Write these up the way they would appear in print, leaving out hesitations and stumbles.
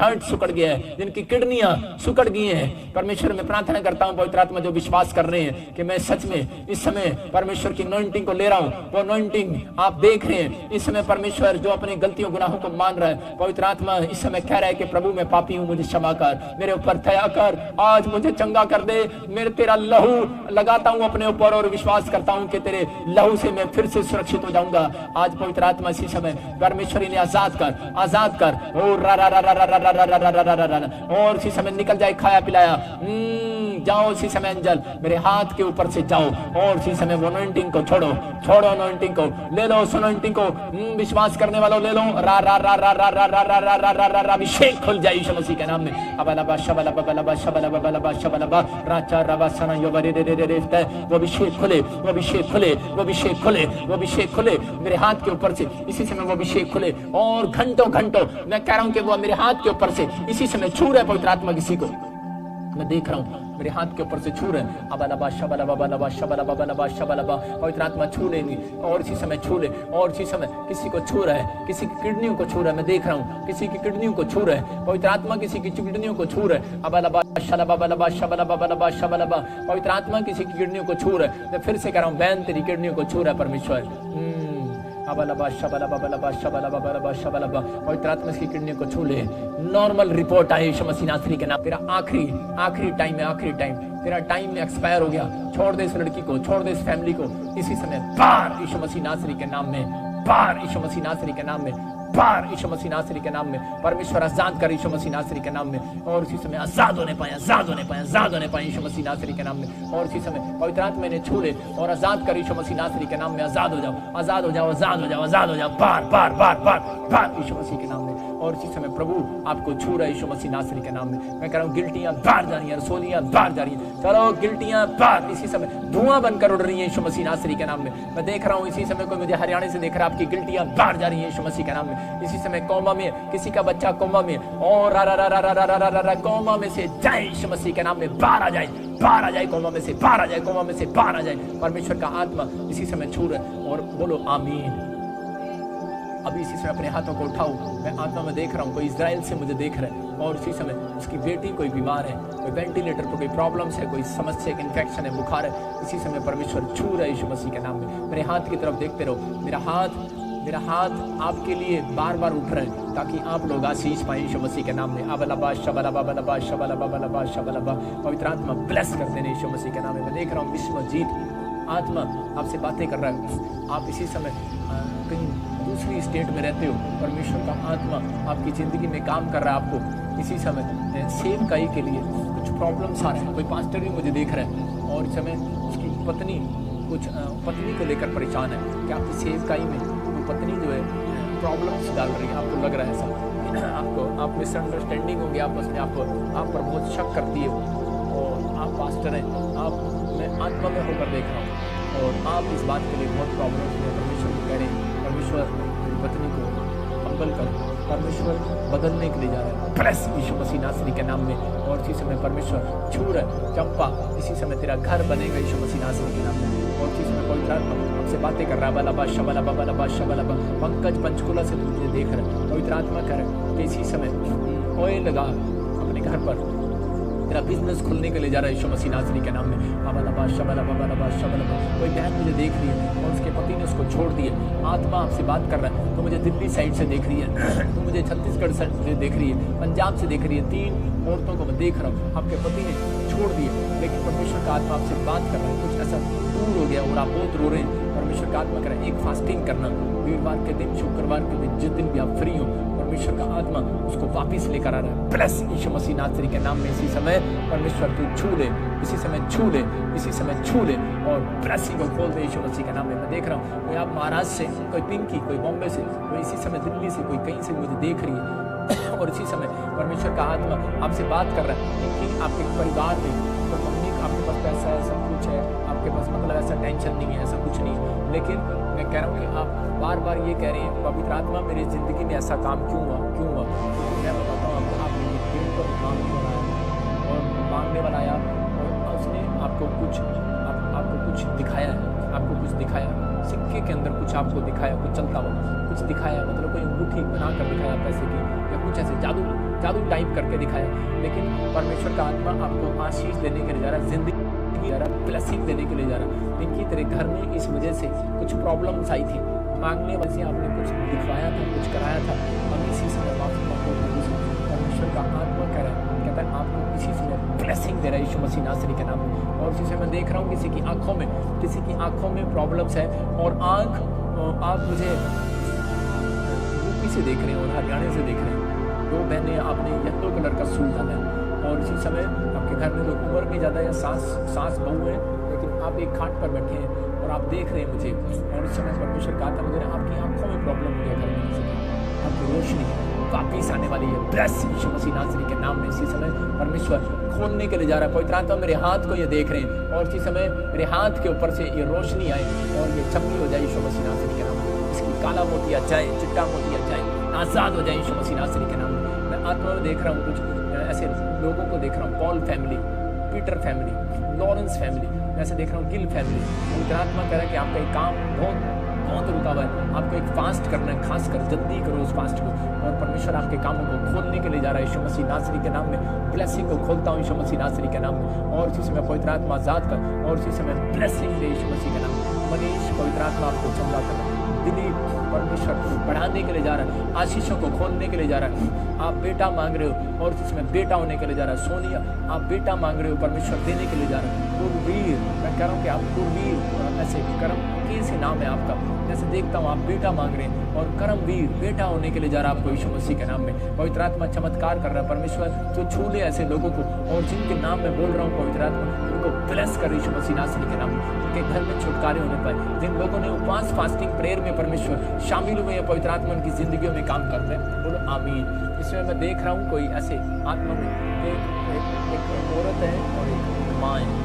Heart सुकड़ गया है, जिनकी किडनियां सुकड़ गई हैं, परमेश्वर मैं प्रार्थना करता हूं पवित्र आत्मा जो विश्वास कर रहे हैं कि मैं सच में इस समय परमेश्वर की अनॉइंटिंग को ले रहा हूं, वो अनॉइंटिंग आप देख रहे हैं इस समय। परमेश्वर जो अपनी गलतियों गुनाहों को मान रहा है, पवित्र आत्मा इस समय कह रहा है कि प्रभु मैं पापी हूं, मुझे क्षमा कर, मेरे ऊपर दया कर, आज मुझे चंगा कर दे। मेरे तेरा लहू लगाता हूं अपने ऊपर और विश्वास करता हूं कि तेरे लहू से मैं फिर से सुरक्षित हो जाऊंगा। आज पवित्र आत्मा इसी समय परमेश्वर इन्हें आजाद कर, आजाद कर। और इसी समय निकल जाए खाया पिलाया। जाओ इसी समय अंजल मेरे हाथ के ऊपर से जाओ और इसी समय वो अनॉइंटिंग को छोड़ो, छोड़ो अनॉइंटिंग को, ले लो उस अनॉइंटिंग को। विश्वास करने वालों ले लो। रा रा रा रा रा रा रा रा रा रा रा रा अभिषेक खुल जाए यीशु मसीह के नाम में। अबलबा शबलबा बलबा शबलबा बलबा शबलबा राचा रबा सना यो बरे रे रे रे। वो अभिषेक खुले, वो अभिषेक खुले, वो अभिषेक खुले, वो अभिषेक खुले मेरे हाथ के ऊपर से इसी समय वो अभिषेक खुले। और घंटों घंटों मैं कह रहा हूं कि वो मेरे हाथ के ऊपर से इसी समय छू रहा है पवित्र आत्मा किसी को। मैं देख रहा हूं मेरे हाथ के ऊपर से छू रहे हैं। अबलबा शबलबा बलबा शबलबा बलबा शबलबा पवित्र आत्मा छू लेंगी और इसी समय छू ले। और इसी समय किसी को छू रहा है, किसी की किडनियों को छू रहा है। मैं देख रहा हूँ किसी की किडनियों को छू रहा है, पवित्र आत्मा किसी की किडनियों को छू रहा है। अबलबा शलबा बलबा शबलबा बलबा शबलबा पवित्र आत्मा किसी की किडनियों को छू रहा है। मैं फिर से कह रहा हूँ बहन तेरी किडनियों को छू रहा है परमेश्वर। अबलबा शबलबा बलबा शबलबा बलबा शबलबा पवित्र आत्मा की किडनियों को छू ले। नॉर्मल रिपोर्ट आए यीशु मसीह नासरी के नाम। तेरा आखिरी टाइम है, आखिरी टाइम तेरा टाइम एक्सपायर हो गया। छोड़ दे इस लड़की को, छोड़ दे इस फैमिली को इसी समय बाहर यीशु मसीह नासरी के नाम में, बाहर यीशु मसीह नासरी के नाम में, बाहर यीशु मसीह नासरी के नाम में। परमेश्वर आजाद कर यीशु मसीह नासरी के नाम में। और इसी समय आजाद होने पाए, आजाद होने पाए, आजाद होने पाए यीशु मसीह नासरी के नाम में। और इसी समय पवित्र आत्मा ने छू ले और आजाद कर यीशु मसीह नासरी के नाम में। आजाद हो जाओ, आजाद हो जाओ, आजाद हो जाओ, आजाद हो जाओ, बार बार बार बार बार यीशु मसीह के नाम में। और इसी समय प्रभु आपको छू रहा है यीशु मसीह नासरी के नाम में। मैं कह रहा हूँ गिल्टियां बाहर जा रही हैं, रसोलियां बाहर जा रही हैं। चलो गिल्टियां बाहर इसी समय धुआं बनकर उड़ रही है यीशु मसीह नासरी के नाम में। मैं देख रहा हूँ इसी समय कोई मुझे हरियाणा से देख रहा है, आपकी गिल्टियां बाहर जा रही है यीशु मसीह के नाम में। इसी समय कोमा में किसी का बच्चा कोमा में और कोमा में से जाए यीशु मसीह के नाम में, बाहर आ जाए, बाहर आ जाए कोमा में से, बाहर आ जाए, कोमा में से बाहर आ जाए। परमेश्वर का आत्मा इसी समय छू रहा है और बोलो आमीन। अभी इसी समय अपने हाथों को उठाओ। मैं आत्मा में देख रहा हूँ कोई इजराइल से मुझे देख रहा है और इसी समय उसकी बेटी कोई बीमार है, कोई वेंटिलेटर पर कोई प्रॉब्लम्स है, कोई समस्या, इन्फेक्शन है, बुखार है। इसी समय परमेश्वर छू रहा है यीशु मसीह के नाम में। मेरे हाथ की तरफ देखते रहो। मेरा हाथ आपके लिए बार बार उठ रहा है ताकि आप लोग आशीष पाए यीशु मसीह के नाम में। अबलबा शबलबा बलबा शबलबा बलबा शबलबा पवित्र आत्मा ब्लेस करते हैं यीशु मसीह के नाम में। मैं देख रहा हूँ विश्वजीत आत्मा आपसे बातें कर रहा है। आप इसी समय कहीं दूसरी स्टेट में रहते हो, परमेश्वर का आत्मा आपकी ज़िंदगी में काम कर रहा है। आपको इसी समय सेवकाई के लिए कुछ प्रॉब्लम्स आ रहे हैं। कोई पास्टर भी मुझे देख रहा है और इस समय उसकी पत्नी को लेकर परेशान है कि आपकी सेवकाई में पत्नी जो है प्रॉब्लम्स डाल रही है। आपको लग रहा है ऐसा, आप मिसअंडरस्टैंडिंग होगी आपस में, आप पर बहुत शक करती है और आप पास्टर हैं। मैं आत्मा में होकर देख रहा हूँ और आप इस बात के लिए बहुत प्रॉब्लम्स में परमेश्वर को कह रहे हैं, परमेश्वर मेरी पत्नी को हम्बल कर, परमेश्वर बदलने के लिए जा रहा है प्रेस यीशु मसीह नासरी के नाम में। और इसी समय परमेश्वर छू रहा है। चंपा इसी समय तेरा घर बनेगा यीशु मसीह नासरी के नाम में। और इसी समय पवित्र आत्मा आपसे बातें कर रहा है। बलबा शबलबा बलबा शबलबा पंकज पंचकुला से तुझे देख रहा है। पवित्र आत्मा कह रहा है कि इसी समय ऑयल लगा अपने घर पर, तेरा बिजनेस खुलने के लिए जा रहा है यीशु मसीह नासरी के नाम में। अबलबा शबलबा बलबा शबलबा कोई बहन मुझे देख रही है और उसके पति ने उसको छोड़ दिया। आत्मा आपसे बात कर रहा है। तो मुझे दिल्ली साइड से देख रही है, तो मुझे छत्तीसगढ़ से देख रही है, पंजाब से देख रही है। 3 औरतों को मैं देख रहा हूँ, आपके पति ने छोड़ दिए, लेकिन परमेश्वर का आत्मा आपसे बात कर रहा है। कुछ ऐसा दूर हो गया और आप बहुत रो रहे हैं। परमेश्वर का आत्मा कर रहा है एक फास्टिंग करना, वीरवार के दिन, शुक्रवार के दिन, जिस दिन भी आप फ्री हो, परमेश्वर का आत्मा उसको वापिस लेकर आ रहा है। प्लस यीशु मसीह नासरी के नाम में इसी समय परमेश्वर तू छू ले, इसी समय छू ले, इसी समय छू ले और ब्लेसिंग को खोल दे यीशु मसीह के नाम में। मैं देख रहा हूँ कोई आप महाराष्ट्र से, कोई पिंकी, कोई बॉम्बे से, कोई इसी समय दिल्ली से, कोई कहीं से मुझे देख रही है और इसी समय परमेश्वर का आत्मा आपसे बात कर रहा है कि आपके परिवार में तो मम्मी आपके पास पैसा है, सब कुछ है, आपके पास मतलब ऐसा टेंशन नहीं है, ऐसा कुछ नहीं है, लेकिन मैं कह रहा हूँ कि आप बार बार ये कह रहे हैं पवित्र आत्मा मेरी ज़िंदगी में ऐसा काम क्यों हुआ। तो मैं बताता हूँ आपको, आप दिल पर मांगने वाला आया और उसने आपको कुछ दिखाया है, आपको कुछ दिखाया, सिक्के के अंदर कुछ आपको दिखाया, कुछ चलता हुआ कुछ दिखाया, मतलब कोई अंगूठी बना कर दिखाया पैसे की, या कुछ ऐसे जादू जादू टाइप करके दिखाया, लेकिन परमेश्वर का आत्मा आपको आशीष देने के लिए जा रहा है, जिंदगी जा रहा है, ब्लेसिंग देने के लिए जा रहा है। इनकी तेरे घर में इस वजह से कुछ प्रॉब्लम्स आई थी, मांगने वजह से आपने कुछ दिखवाया था, कुछ कराया था, अब इसी समय माफी मांगो। परमेश्वर का आत्मा कह रहा है, कहता है आपको इसी समय ब्लेसिंग दे रहा है यीशु मसीह नासरी के नाम में। और इसी समय मैं देख रहा हूँ किसी की आंखों में प्रॉब्लम्स है, और आंख आप मुझे यूपी से देख रहे हैं और हरियाणा से देख रहे हैं। दो बहनें आपने येलो कलर का सूट डाला है, और इसी समय आपके घर में लोग उम्र में ज़्यादा या सास बहू है, लेकिन आप एक खाट पर बैठे हैं और आप देख रहे हैं मुझे। और इस समय परमेश्वर का आत्मा मुझे आपकी आंखों में प्रॉब्लम हो गया, आपकी रोशनी वापिस आने वाली है। ब्लेस यीशु मसीह नासरी के नाम में इसी समय परमेश्वर खोलने के लिए जा रहा है। पवित्र आत्मा मेरे हाथ को ये देख रहे हैं, और इसी समय मेरे हाथ के ऊपर से ये रोशनी आए और ये चमकी हो जाए यीशु मसीह नासरी के नाम में। इसकी काला मोतिया जाए, चिट्टा मोतिया जाए, आज़ाद हो जाए यीशु मसीह नासरी के नाम में। मैं आत्मा में देख रहा हूँ कुछ ऐसे लोगों को देख रहा हूँ, Paul family, Peter family, Lawrence family, ऐसे देख रहा हूँ गिल फैमिली। पवित्र आत्मा कह रहा है कि आपका एक काम बहुत रुका हुआ है, आपको एक फास्ट करना है, खासकर जल्दी करो उस फास्ट को। और परमेश्वर आपके कामों को खोलने के लिए जा रहा है यीशु मसीह नासरी के नाम में। ब्लेसिंग को खोलता हूँ यीशु मसीह नासरी के नाम में, और इसी समय पवित्र आत्मा आजाद कर, और इसी समय ब्लेसिंग दे यीशु मसीह के नाम में। मनीष पवित्र आत्मा आपको चमका कर, दिलीप परमेश्वर बढ़ाने के लिए जा रहा है, आशीषों को खोलने के लिए जा रहा है। आप बेटा मांग रहे हो, और इसमें बेटा होने के लिए जा रहा है। सोनिया आप बेटा मांग रहे हो, परमेश्वर देने के लिए जा रहा है। कुलवीर मैं कह रहा हूँ कि आप कुलवीर, ऐसे कर्म कैसे नाम है आपका, जैसे देखता हूँ आप बेटा मांग रहे हैं, और कर्मवीर बेटा होने के लिए जा रहा है आपको यीशु मसीह के नाम में। पवित्र आत्मा चमत्कार कर रहा है परमेश्वर, जो छू ले ऐसे लोगों को, और जिनके नाम में बोल रहा हूँ पवित्र आत्मा उनको ब्लेस कर यीशु मसीह नासरी के नाम में। उनके घर में छुटकारे होने पाए, जिन लोगों ने उपवास फास्टिंग प्रेयर में परमेश्वर शामिल हुए हैं, पवित्र आत्मा उनकी जिंदगियों में काम करते हैं। बोलो आमीन। इसमें मैं देख रहा हूँ कोई ऐसे आत्मा में एक औरत है और एक माँ है,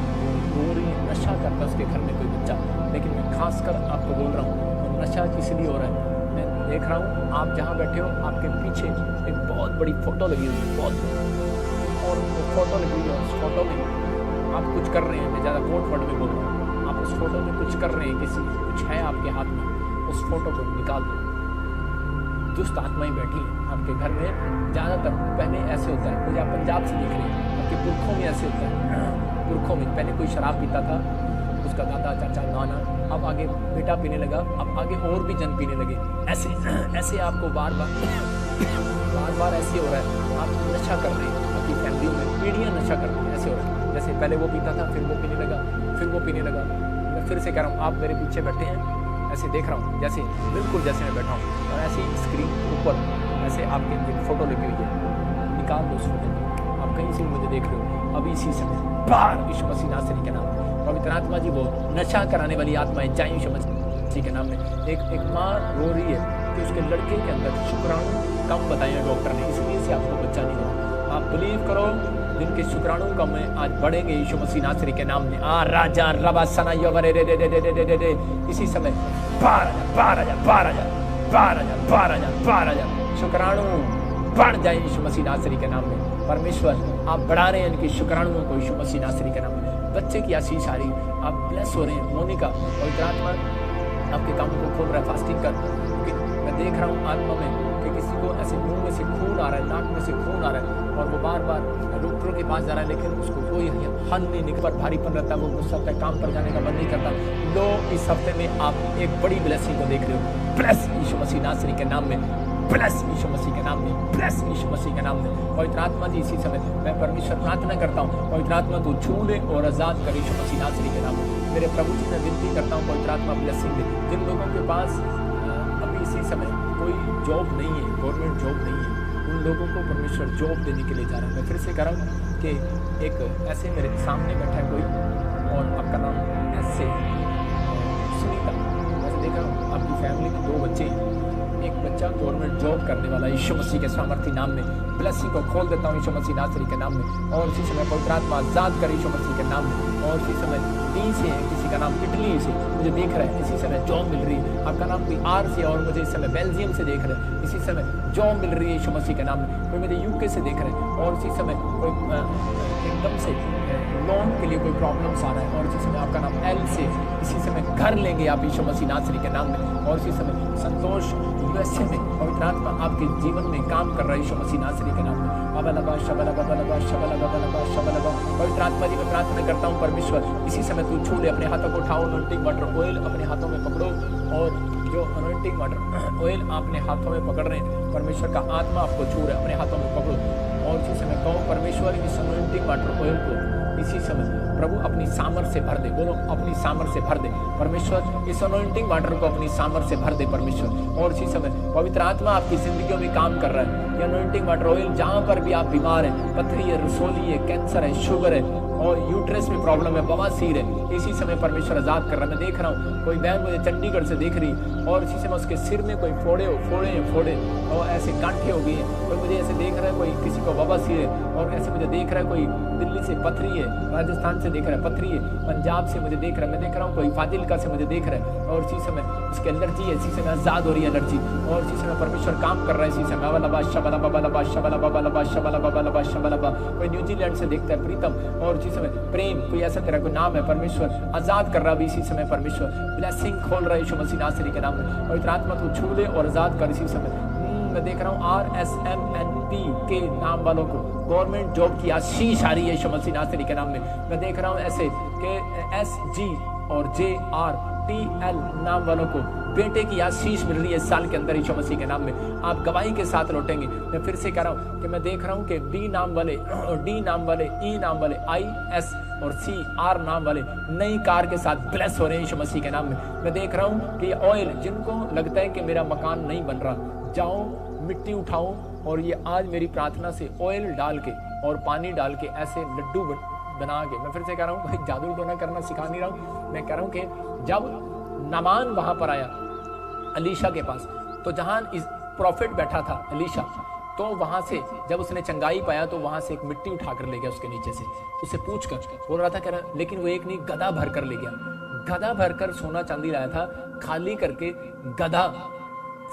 नशा करता है उसके घर में कोई बच्चा, लेकिन मैं खासकर आपको बोल रहा हूँ और नशा किस लिए हो रहा है। मैं देख रहा हूँ आप जहाँ बैठे हो, आपके पीछे एक बहुत बड़ी फोटो लगी हुई है, बहुत, और वो फोटो लगी हुई है, उस फोटो में आप कुछ कर रहे हैं। मैं ज़्यादा कोट वर्ड में बोल रहा हूँ, आप उस फोटो में कुछ कर रहे हैं, किसी कुछ है आपके हाथ में, उस फोटो को निकाल दो। दुष्ट आत्माएं बैठी हैं आपके घर में। ज़्यादातर पहले ऐसे होता है, मुझे आप पंजाब से देख रहे हैं, आपके पुरखों में ऐसे होता है। पुरखों में पहले कोई शराब पीता था, उसका दादा चाचा नाना, अब आगे बेटा पीने लगा, अब आगे और भी जन पीने लगे। ऐसे आपको बार बार ऐसे हो रहा है। आप नशा कर रहे हैं, आपकी फैमिली में पीढ़ियाँ नशा कर रही हैं, ऐसे हो रहा है। जैसे पहले वो पीता था, फिर वो पीने लगा, फिर वो पीने लगा। मैं फिर से कह रहा हूँ, आप मेरे पीछे बैठे हैं, ऐसे देख रहा हूँ जैसे बिल्कुल जैसे मैं बैठा हूँ, और ऐसी स्क्रीन ऊपर ऐसे आपकी एक फ़ोटो लगी हुई है, निकाल दो उस फोटो को। आप कहीं से मुझे देख रहे हो, अभी इसी समय बाहर यीशु मसीह नासरी के नाम में। पवित्र आत्मा जी वो नशा कराने वाली आत्माएं जाए यीशु मसीह के नाम में। एक माँ रो रही है कि उसके लड़के के अंदर शुक्राणु कम बताया डॉक्टर ने, इसलिए से आपको बच्चा नहीं हुआ। आप बिलीव करो, जिनके शुक्राणु कम है आज बढ़ेंगे यीशु मसीह नासरी के नाम में। राजा रबा सना योवरे रे रे रे रे रे रे रे इसी समय बारह शुक्राणु बढ़ जाए यीशु मसीह नासरी के नाम में। परमेश्वर आप बढ़ा रहे हैं इनकी शुक्राणुओं को यीशु मसीह नासरी के नाम में। बच्चे की आशीष आ रही, आप ब्लेस हो रहे हैं। मोनिका पवित्र आत्मा आपके कामों को खोल रहा है, फास्टिंग कर। क्योंकि मैं देख रहा हूँ आत्मा में कि किसी को ऐसे मुंह में से खून आ रहा है, नाक में से खून आ रहा है, और वो बार बार डॉक्टरों के पास जा रहा है, लेकिन उसको कोई हल नहीं निकल पर, भारीपन रहता है, वो गुस्सा होता है, काम पर जाने का मन नहीं करता। लो इस हफ्ते में आप एक बड़ी ब्लेसिंग को देख रहे हो। ब्लेस यीशु मसीह नासरी के नाम में, ब्लेस यीशु मसीह के नाम में, ब्लेस यीशु मसीह के नाम में। पवित्र आत्मा जी इसी समय मैं परमेश्वर प्रार्थना करता हूँ, पवित्र आत्मा तू छू ले और आजाद कर यीशु मसीह नासरी के नाम में। मेरे प्रभु जी मैं विनती करता हूँ, पवित्र आत्मा ब्लेसिंग दे। जिन लोगों के पास अभी इसी समय कोई जॉब नहीं है, गवर्नमेंट जॉब नहीं है, उन लोगों को परमेश्वर जॉब देने के लिए जा रहा है। मैं फिर से कह रहा हूँ कि एक ऐसे मेरे सामने बैठा है कोई, और आपका नाम ऐसे सुनीता, वैसे देखा आपकी फैमिली में 2 बच्चे हैं, एक बच्चा गवर्नमेंट जॉब करने वाला यीशु मसीह के सामर्थी नाम में। ब्लेसिंग को खोल देता हूँ यीशु मसीह नासरी के नाम में, और इसी समय पवित्र आत्मा आजाद कर यीशु मसीह के नाम में। और इसी समय डी से है, किसी का नाम इटली से मुझे देख रहा है, इसी समय जॉब मिल रही है। आपका नाम कोई आर से, और मुझे इस समय बेल्जियम से देख रहे हैं, इसी समय जॉब मिल रही है यीशु मसीह के नाम में। कोई मुझे यूके से देख रहे हैं, और इसी समय कोई एकदम से लोन के लिए कोई प्रॉब्लम्स आ रहा है, और इसी समय आपका नाम एल से, इसी समय घर लेंगे आप यीशु मसीह नासरी के नाम में। और इसी समय संतोष यूएसए में पवित्र आत्मा आपके जीवन में काम कर रहा है यीशु मसीह नासरी के नाम में। पवित्र आत्मा जी मैं प्रार्थना करता हूँ परमेश्वर, इसी समय तू छू ले, अपने हाथों को उठाओ, अनॉइंटिंग वाटर ऑयल अपने हाथों में पकड़ो, और जो अनॉइंटिंग वाटर ऑयल अपने हाथों में पकड़ रहे हैं, परमेश्वर का आत्मा आपको छू रहा है, अपने हाथों में पकड़ो, और इसी समय कहो परमेश्वर इस अनॉइंटिंग वाटर ऑयल को इसी समय प्रभु अपनी सामर्थ्य से भर दे। बोलो अपनी सामर्थ्य से भर दे परमेश्वर, इस अनॉइंटिंग वाटर को अपनी सामर्थ्य से भर दे परमेश्वर। और इसी समय पवित्र आत्मा आपकी जिंदगियों में काम कर रहा है। ये अनॉइंटिंग वाटर ऑयल जहां पर भी आप बीमार हैं, पथरी है, रसोली है, कैंसर है, शुगर है, और यूट्रस में प्रॉब्लम है, बवासीर है, इसी समय परमेश्वर आजाद कर रहा है। मैं देख रहा हूँ कोई बहन मुझे चंडीगढ़ से देख रही, और इसी समय उसके सिर में कोई फोड़े और ऐसे गांठें हो गई हैं। कोई मुझे ऐसे देख रहा है, कोई किसी को बवासीर है, और ऐसे मुझे देख रहा है कोई दिल्ली से पथरी है, राजस्थान से देख रहा है पथरी है, पंजाब से मुझे देख रहा है, मैं देख रहा हूँ कोई फाजिलका से मुझे देख रहा है, और इसी समय उसकी एलर्जी है, इसी समय आजाद हो रही है एलर्जी, और इसी समय परमेश्वर काम कर रहा है। इसी समय कोई न्यूजीलैंड से देखता है प्रीतम, और इसी समय प्रेम, कोई ऐसा तेरा कोई नाम है, परमेश्वर आजाद कर रहा है इसी समय, परमेश्वर ब्लेसिंग खोल रहा है यीशु मसीह नासरी के नाम में। पवित्र आत्मा को छू ले और आजाद कर इसी समय। मैं देख रहा हूँ RSMNP के नाम वालों को गवर्नमेंट जॉब की आशीष आ रही है यीशु मसीह नासरी के नाम में। मैं देख रहा हूँ ऐसे के SG और JRTL नाम वालों को बेटे की आशीष मिल रही है इस साल के अंदर यीशु मसीह के नाम में। आप गवाही के साथ लौटेंगे। मैं फिर से कह रहा हूँ कि मैं देख रहा हूँ कि B नाम वाले और D नाम वाले, E नाम वाले, IS और CR नाम वाले नई कार के साथ ब्लेस हो रहे हैं यीशु मसीह के नाम में। मैं देख रहा हूँ कि ऑयल, जिनको लगता है कि मेरा मकान नहीं बन रहा, जाओ मिट्टी उठाओ, और ये आज मेरी प्रार्थना से ऑयल डाल के और पानी डाल के ऐसे लड्डू बना के, मैं फिर से कह रहा हूँ कोई जादू टोना करना सिखा नहीं रहा हूँ। मैं कह रहा हूँ कि जब नामान वहां पर आया अलीशा के पास, तो जहां इस प्रॉफिट बैठा था अलीशा, तो वहां से जब उसने चंगाई पाया तो वहां से एक मिट्टी उठाकर ले गया उसके नीचे से, उसे पूछकर बोल रहा था, कह रहा, लेकिन वो एक नहीं गधा भर कर ले गया, गधा भर कर सोना चांदी लाया था, खाली करके गधा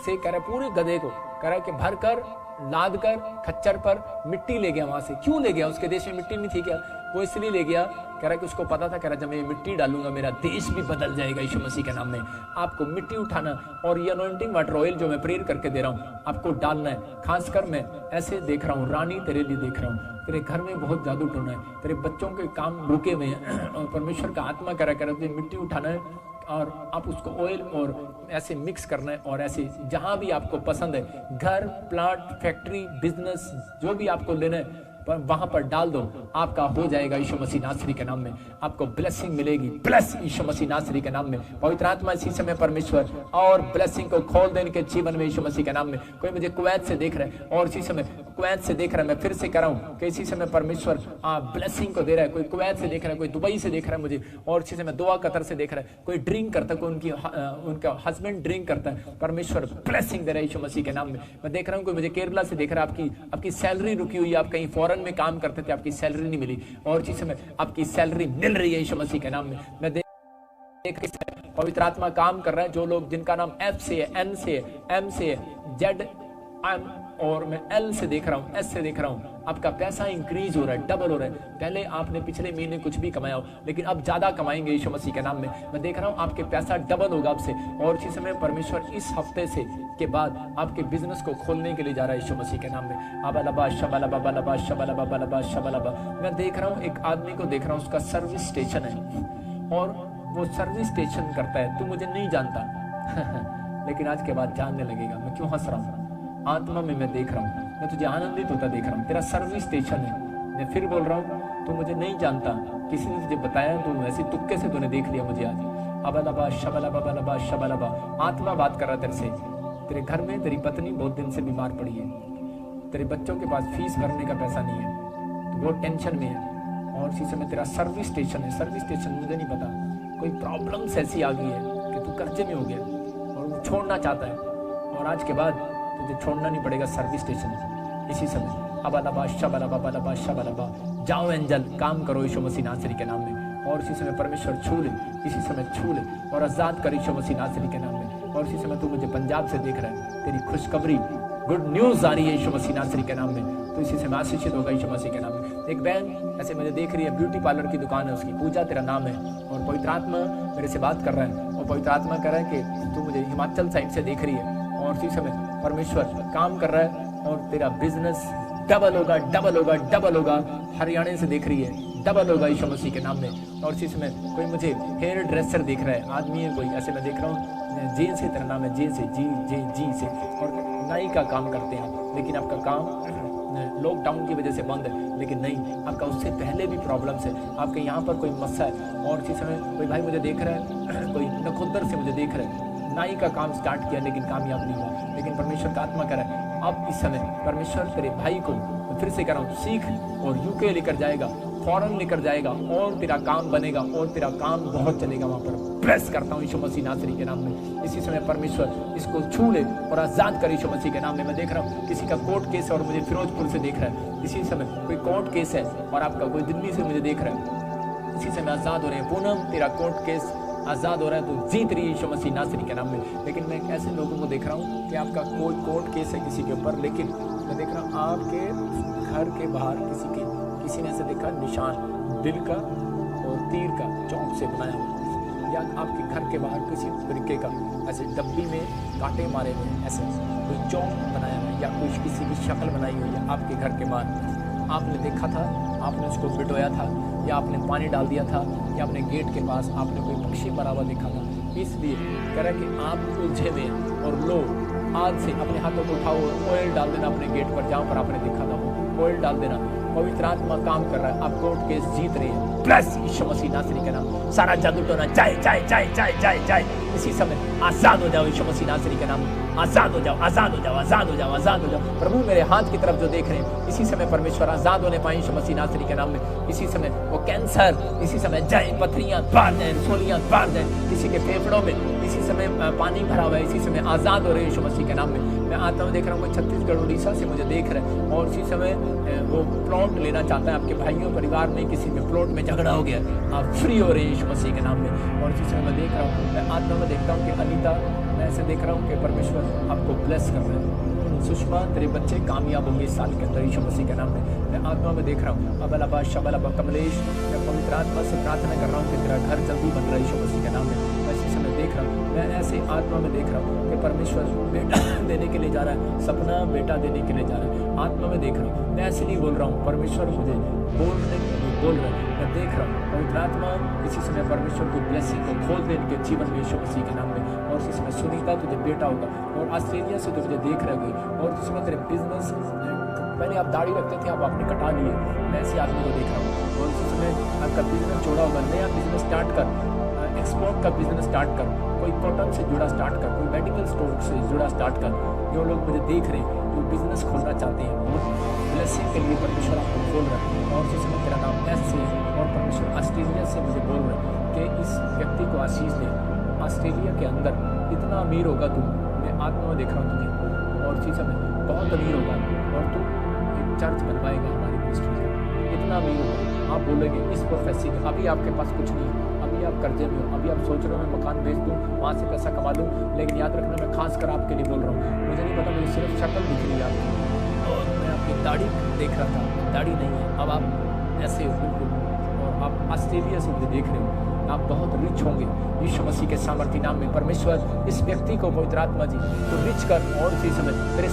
से कह रहा पूरे गधे को कह रहा कि भर कर लाद कर खच्चर पर मिट्टी ले गया वहां से। क्यों ले गया? उसके देश में मिट्टी नहीं थी क्या? वो इसलिए ले गया, कह रहा कि उसको पता था, कह रहा जब मैं मिट्टी डालूंगा मेरा देश भी बदल जाएगा यीशु मसीह के नाम में। आपको मिट्टी उठाना, और ये अनॉइंटिंग वाटर ऑयल जो मैं प्रेयर करके दे रहा हूँ आपको डालना है। खासकर मैं ऐसे देख रहा हूँ, रानी तेरे लिए देख रहा हूँ, तेरे घर में बहुत जादू टोना है, तेरे बच्चों के काम रुके हुए हैं, और परमेश्वर का आत्मा कह रहा तुझे मिट्टी उठाना है, और आप उसको ऑयल और ऐसे मिक्स करना है, और ऐसे जहां भी आपको पसंद है, घर, प्लाट, फैक्ट्री, बिजनेस, जो भी आपको लेना है पर वहां पर डाल दो, आपका हो जाएगा यीशु मसीह नासरी के नाम में। आपको ब्लेसिंग मिलेगी, ब्लेस यीशु मसीह नासरी के नाम में। पवित्र आत्मा इसी समय परमेश्वर और ब्लेसिंग को खोल देने के जीवन में यीशु मसीह के नाम में। कोई मुझे कुवैत से देख रहा है, और इसी समय कुवैत से देख रहा है, मैं फिर से कह रहा हूँ कि इसी समय परमेश्वर ब्लेसिंग को दे रहा है। कोई कुवैत से देख रहा है, कोई दुबई से देख रहा है मुझे, और इसी समय दोहा कतर से देख रहा है, कोई ड्रिंक करता है, कोई उनका हस्बैंड ड्रिंक करता है, परमेश्वर ब्लेसिंग दे रहा है यीशु मसीह के नाम में। मैं देख रहा हूँ कोई मुझे केरला से देख रहा है, आपकी सैलरी रुकी हुई है, आप कहीं फॉरेन में काम करते थे, आपकी सैलरी नहीं मिली, और इसी समय आपकी सैलरी मिल रही है यीशु मसीह के नाम में। मैं देख पवित्र आत्मा काम कर रहा है। जो लोग जिनका नाम F से है, N से है, M से है, Z, M, और मैं L से देख रहा हूँ, S से देख रहा हूँ, आपका पैसा इंक्रीज हो रहा है, डबल हो रहा है। पहले आपने पिछले महीने कुछ भी कमाया हो, लेकिन अब ज्यादा कमाएंगे यीशु मसीह के नाम में। मैं देख रहा हूँ आपके पैसा डबल होगा आपसे, और इसी समय परमेश्वर इस हफ्ते से के बाद आपके बिजनेस को खोलने के लिए जा रहा है यीशु मसीह के नाम में। अबलबा शबलबा बलबा शबलबा बलबा शबलबा। मैं देख रहा हूँ एक आदमी को देख रहा हूँ, उसका सर्विस स्टेशन है, और वो सर्विस स्टेशन करता है। तू मुझे नहीं जानता लेकिन आज के बाद जानने लगेगा। मैं क्यों हंस रहा हूँ? आत्मा में मैं देख रहा हूँ, मैं तुझे आनंदित होता देख रहा हूँ। तेरा सर्विस स्टेशन है। मैं फिर बोल रहा हूँ, तू मुझे नहीं जानता, किसी ने तुझे बताया, तू ऐसे तुक्के से तूने देख लिया मुझे आज। अबलबा शबलबा बलबा शबलबा। आत्मा बात कर रहा तेरे से। तेरे घर में तेरी पत्नी बहुत दिन से बीमार पड़ी है, तेरे बच्चों के पास फीस भरने का पैसा नहीं है, तो बहुत टेंशन में है, और इसी समय तेरा सर्विस स्टेशन है। सर्विस स्टेशन मुझे नहीं पता, कोई प्रॉब्लम्स ऐसी आ गई है कि तू कर्जे में हो गया और वो छोड़ना चाहता है, और आज के बाद तुझे छोड़ना नहीं पड़ेगा सर्विस स्टेशन इसी समय। अबलबा शबलबा बलबा शबलबा। जाओ एंजल, काम करो यीशु मसीह नासरी के नाम में, और इसी समय परमेश्वर छू ले, इसी समय छू ले और आजाद कर यीशु मसीह नासरी के नाम में। और इसी समय तू मुझे पंजाब से देख रहा है, तेरी खुशखबरी, गुड न्यूज आ रही है यीशु मसीह नासरी के नाम में, तो इसी समय आशीषित होगा यीशु मसीह के नाम में। एक बहन ऐसे मुझे देख रही है, ब्यूटी पार्लर की दुकान है उसकी, पूजा तेरा नाम है, और पवित्र आत्मा मेरे से बात कर रहा है, और पवित्र आत्मा कह रहा है कि तू मुझे हिमाचल साइड से देख रही है, और इसी समय परमेश्वर काम कर रहा है, और तेरा बिजनेस डबल होगा, डबल होगा, डबल होगा। हरियाणा से देख रही है, डबल होगा यीशु मसीह के नाम में। और इसी समय कोई मुझे हेयर ड्रेसर देख रहा है, आदमी है कोई, ऐसे मैं देख रहा हूँ, जी से तेरा नाम है, जी से, जी से, और नाई का काम करते हैं, लेकिन आपका काम लॉकडाउन की वजह से बंद है, लेकिन नहीं, आपका उससे पहले भी प्रॉब्लम्स है, आपके यहाँ पर कोई मस्सा है। और इसी समय कोई भाई मुझे देख रहा है, कोई नखुंदर से मुझे देख रहा है, नाई का काम स्टार्ट किया लेकिन कामयाब नहीं हुआ, लेकिन परमेश्वर का आत्मा कह रहा है अब इस समय परमेश्वर तेरे भाई को, फिर से कह रहा हूँ, सीख और यूके लेकर जाएगा, फॉरेन लेकर जाएगा, और तेरा काम बनेगा और तेरा काम बहुत चलेगा वहाँ पर। ब्लेस करता हूँ यीशु मसीह नासरी के नाम में। इसी समय परमेश्वर इसको छू ले और आजाद कर यीशु मसीह के नाम में। मैं देख रहा हूँ किसी का कोर्ट केस है और मुझे फिरोजपुर से देख रहा है, इसी समय कोई कोर्ट केस है और आपका कोई दिल्ली से मुझे देख रहा है, इसी समय आजाद हो रहे हैं। पूनम तेरा कोर्ट केस आजाद हो रहा है, तो जीत रही है यीशु मसीह नासरी के नाम में। लेकिन मैं ऐसे लोगों को देख रहा हूँ कि आपका कोई कोर्ट केस है किसी के ऊपर, लेकिन मैं देख रहा हूँ आपके घर के बाहर किसी ने ऐसे देखा निशान दिल का और तीर का चौक से बनाया हुआ, या आपके घर के बाहर किसी तरीके का ऐसे डब्बी में कांटे मारे हुए ऐसे कोई चौक बनाया हुआ, या कुछ किसी की शक्ल बनाई हुई है आपके घर के बाहर, आपने देखा था, आपने उसको बिटोया था, या आपने पानी डाल दिया था, या अपने गेट के पास आपने कोई पक्षी मरा हुआ देखा था। इसलिए कह रहा है कि आप उलझे में और लो, आज से अपने हाथों को उठाओ और ऑयल डाल देना अपने गेट पर, जहाँ पर आपने देखा था ऑयल डाल देना। पवित्र आत्मा काम कर रहा है, आप कोर्ट केस जीत रहे हैं। प्लस यीशु मसीह नासरी के नाम, सारा जादू टोना जाए जाए जाए जाए जाए जाए। इसी समय आजाद हो जाओ यीशु मसीह नासरी के नाम, आजाद हो जाओ, आजाद हो जाओ, आजाद हो जाओ, आजाद हो जाओ। प्रभु मेरे हाथ की तरफ जो देख रहे हैं, इसी समय परमेश्वर आजाद होने पाए यीशु मसीह नासरी के नाम में। इसी समय वो कैंसर इसी समय जाए, पथरियां बाहर जाए, सोलियां बाहर जाए, किसी के फेफड़ों में इसी समय पानी भरा हुआ है, इसी समय आजाद हो रहे हैं यीशु मसीह के नाम में। मैं आता हूँ, देख रहा हूँ कोई छत्तीसगढ़ उड़ीसा से मुझे देख रहा है, और इसी समय वो प्लॉट लेना चाहता है, आपके भाइयों परिवार में किसी में प्लॉट में झगड़ा हो गया, आप फ्री हो रहे हैं यीशु मसीह के नाम में। और इसी समय मैं देख रहा हूँ, मैं आत्मा में देखता हूँ कि अनीता, मैं ऐसे देख रहा हूँ कि परमेश्वर आपको ब्लेस कर रहे हैं। सुषमा तेरे बच्चे कामयाब होंगे इस साल के अंदर यीशु मसीह के नाम में। मैं आत्मा में देख रहा हूँ अबलाबा शबलाबा कमलेश, मैं पवित्र आत्मा से प्रार्थना कर रहा हूँ कि तेरा घर जल्दी बन रहा है यीशु मसीह के नाम में। मैं इसी समय देख रहा हूँ, मैं ऐसे आत्मा में देख रहा हूँ कि परमेश्वर बेटा देने के लिए जा रहा है, सपना बेटा देने के लिए जा रहा है। आत्मा में देख रहा हूँ, मैं ऐसे नहीं बोल रहा हूँ, परमेश्वर मुझे बोल रहा है, मैं देख रहा हूँ पवित्र आत्मा इसी समय परमेश्वर की ब्लेसिंग को खोल दे इनके जीवन में यीशु मसीह के नाम में। और इसी समय सुनीता तुझे बेटा होगा, और ऑस्ट्रेलिया से तुझे देख रहे, और इस समय तेरे बिजनेस, पहले आप दाढ़ी रखते थे, अब आपने कटा लिए, मैं ऐसे आदमी को देख रहा हूँ। और इसी समय आपका बिजनेस जोड़ा होगा, नया बिजनेस स्टार्ट कर, एक्सपोर्ट का बिजनेस स्टार्ट कर, कोई कॉटन से जुड़ा स्टार्ट कर, कोई मेडिकल स्टोर से जुड़ा स्टार्ट कर। जो लोग मुझे देख रहे हैं जो बिजनेस खोलना चाहते हैं, वो ब्लेसिंग के लिए परमेश्वर आपको खोल रहा है। और इसी समय तेरा नाम एस से, और परमेश्वर ऑस्ट्रेलिया से मुझे बोल रहा है कि इस व्यक्ति को आशीष दे, ऑस्ट्रेलिया के अंदर इतना अमीर होगा तू, मैं आत्मा में देख रहा हूँ तुझे, और इसी समय बहुत अमीर होगा, और तू एक चर्च बनवाएगा हमारी मिनिस्ट्री का, इतना अमीर होगा। आप बोलेंगे इस प्रोफेसी में, अभी आपके पास कुछ नहीं है, अभी आप कर्जे में हो, अभी आप सोच रहे हो मैं मकान बेच दूँ, वहाँ से पैसा कमा लूँ, लेकिन याद रखना मैं खास कर आपके लिए बोल रहा हूँ। मुझे नहीं पता, मुझे सिर्फ शक्ल दिख रही है आपकी, और मैं आपकी दाढ़ी देख रहा था, दाढ़ी नहीं है, अब आप ऐसे हो बिल्कुल, और आप ऑस्ट्रेलिया से मुझे देख रहे हो, आप बहुत रिच होंगे यीशु मसीह के सामर्थी नाम में। परमेश्वर इस व्यक्ति को पवित्र आत्मा जी तो रिच कर, और इसी समय तेरे